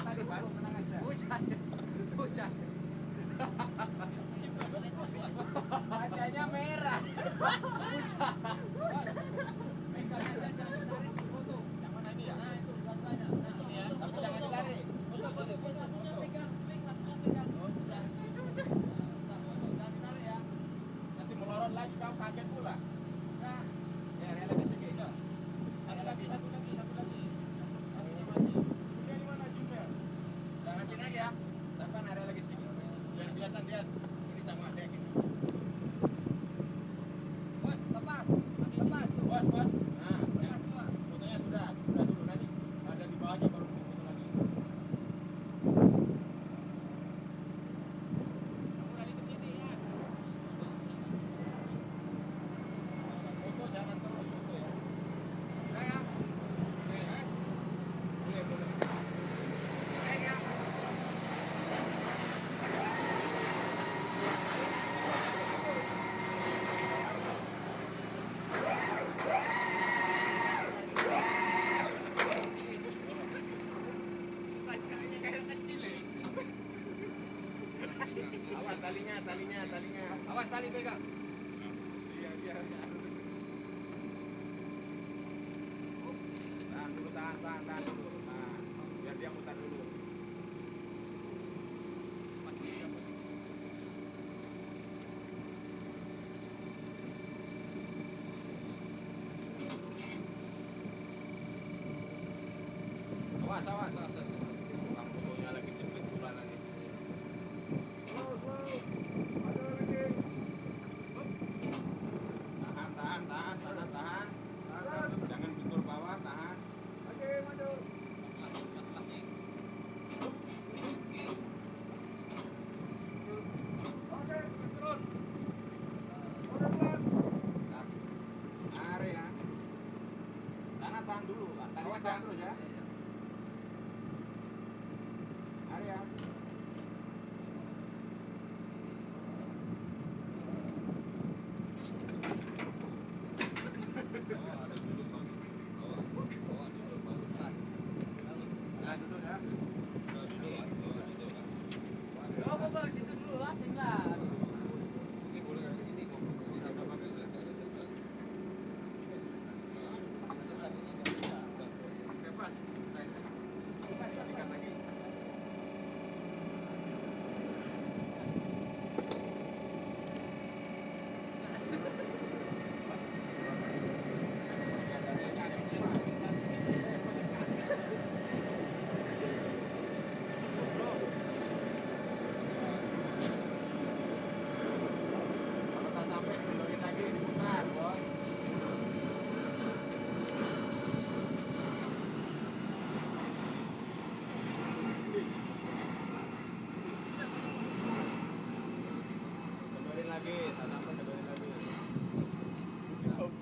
tadi baru tenang aja. Hujan. Hujan. Kacanya merah. Hujan. Pegang aja, jangan tarik foto. Yang mana ini ya? Nah, itu dua-duanya. Nah, Ya, tapi jangan ditarik. satunya pegang, satunya pegang. Oh, sudah. Nah, foto. Jangan ditarik ya. Nanti melorot lagi kau kaget pula. Nah, Ya, rela di sini. Satu lagi. Apinya mati. Dia di mana Jumper? jangan sini aja ya. Sampai area lagi sini. Biar kelihatan dia. Ini sama ada gitu. Bos, lepas. Lepas. Bos, bos. Nah, ya. Lepas semua. Fotonya sudah dulu nanti. Ada di bawahnya baru foto lagi. Kamu lari ke sini ya. Foto jangan terus foto ya. Udah ya. Boleh, boleh. Baik ya. Awas talinya. Awas tali pegang. Iya, biar tahan dulu, tahan dulu. Nah, biar dia mutar dulu. Awas. Tukang fotonya lagi cepet pula nanti. Tahan. Jangan bentur bawah, tahan. Masing-masing. Area. Tahan dulu. Awas Tahan ya. terus ya. Area. Nah, duduk ya. Oh, bapak di situ dulu asing lah. Bebas. Ikan lagi. Kalau tak sampai mundurin lagi diputar, bos. Mundurin lagi, tak sampai